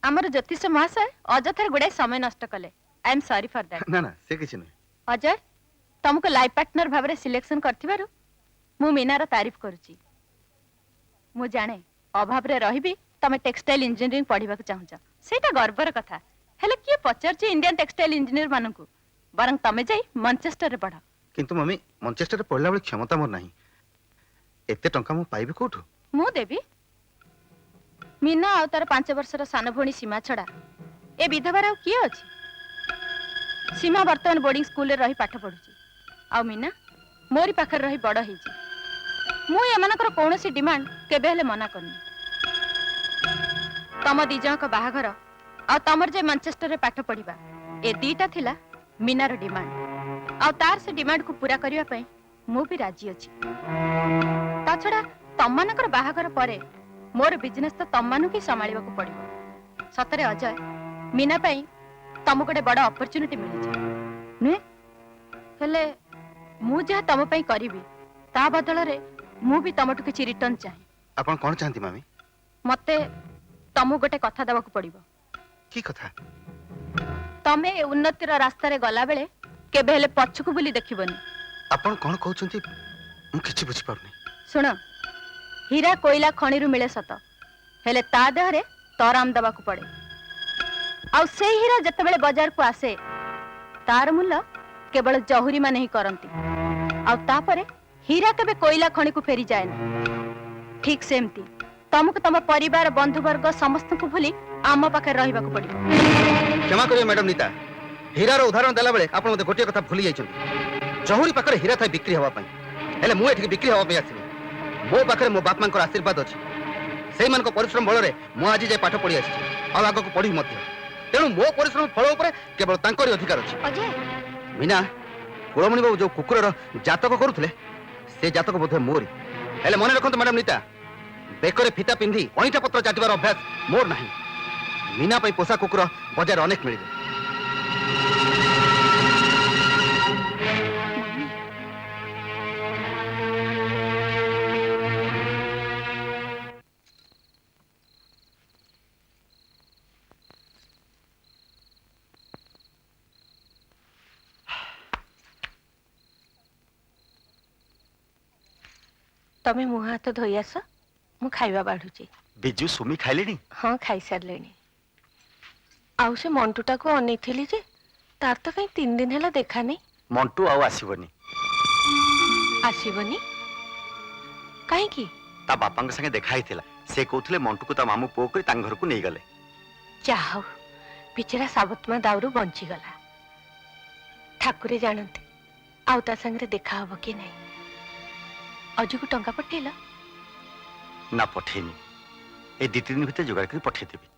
आमर ज्योतिष महाशय अजथार गुड़ाई समय नष्ट कले। I am sorry for that. ना ना से किछ नै। अजय तुमको लाइफ पार्टनर भाव में सिलेक्शन करथिबारु मु मीनार तारीफ करूची। मु जाने अभाव रे रहिबी तमे टेक्सटाइल इंजीनियरिंग पढ़िबा को चाहूछ सेटा गर्वर कथा। हेले किए पचारची इंडियन टेक्सटाइल इंजीनियर माननकु बरं तमे जाई मैनचेस्टर रे पढ़। किंतु मम्मी मैनचेस्टर रे पढ़ला बेले क्षमता मोर नाही। एते टंका मु पाइबे कोठु? मु देबी। मीना आ तार 5 वर्षर सान भणी सीमा छड़ा ए विधवार आ किए अछि? सीमा वर्तमान बोर्डिंग स्कूल रे रही पाठ पढुची। आ मीना मोरी पाखर रही बड़ हेची। मु एमानकर कोनोसी डिमांड केबे हेले मना करनी। तम दी जण को बाहाघर आ तमर जे मैनचेस्टर रे पाठ पढिबा ए दीटा थिला मीनार डिमांड। आ तार से डिमांड को पूरा करिया पई मु भी राजी अछि। ता छड़ा तममानकर बाहाघर परे मोर बिजनेस तो तम मानु की संभाळिबा को पड़िबो। सतरे अजय मीना पई तम गोटे बड़ अपॉर्चुनिटी मिली छै नुहे। हेले मु जे तम पई करिवि ता बदल रे मु भी तमटु किछि रिटर्न चाहे। आपण कोन चाहंती मामी? मते तमु गोटे कथा देबा को पड़िबो। की कथा? तमे उन्नतिर रास्ता रे गला बेले केबे हेले पछकु बुली देखिबनी। आपण कोन कहउछंती मु किछि बुझि पाउनी। सुन हीरा कोयला खणी मिले सत हेले ता देहरे तराम दबा को पड़े। आउ से हीरा जते बेले बाजार को आसे तार मूल्य केवल जहुरी माने ही करंती। आउ तापरे हीरा केबे कोयला खणी को फेरी जाए ना। ठीक सेमती तुमको तुम परिवार बंधु वर्ग समस्त को भूली आम पाखे रहिबा को पड़िबो। क्षमा करियो मैडम नीता। हीरार उदाहरण देला बेले आपण मते गोटिया कथा भूली जाइछन। जहुरी पाखरे हीरा थाई बिक्री हवा पई हेले मु एठी बिक्री हवा पई आसिनी। मो पाखरे मो बाप मानकर आशीर्वाद अछि। सेई मान को परिश्रम बळ रे मु आज जे पाठ पढी आछि आ आगो को पढी मध्य। तेनु मो परिश्रम फल ऊपर केवल तांकर अधिकार अछि। अजय मीना कुलमणि बाबू जो कुकुरर जातक करूथले से जातक बोधे मोरी। हेले मने रखंत मैडम नीता बेकरे फिता पिंधी अणिटा पत्र चाटिबार अभ्यास मोर नाही। मीना पई पोसा कुकुर बाजार अनेक मिलिबे। तमे मुह हाथ धोई आस मु खाइबा बाढुची। बिजू सुमी खाइलेनी? हाँ खाई सारलेनी। आउ से मंटूटा को अनेइथिली जे तार तो कहीं 3 दिन हैला देखा नहीं। मंटू आउ आसीबनी। आसीबनी काहे की? ता बापांग संगे देखा हिथिला से कहउथले मंटू को ता मामू पो करी तांग घर को नै गले। चाहो बिचरा साबतमा दाउरू बंची गला। ठाकुरे जानते आउ ता संगे देखा हबो कि नहीं। अजू को टंका पठेला? ना पठेनी ए 2-3 दिन भीतर जोगाड़ कर पठे देबी।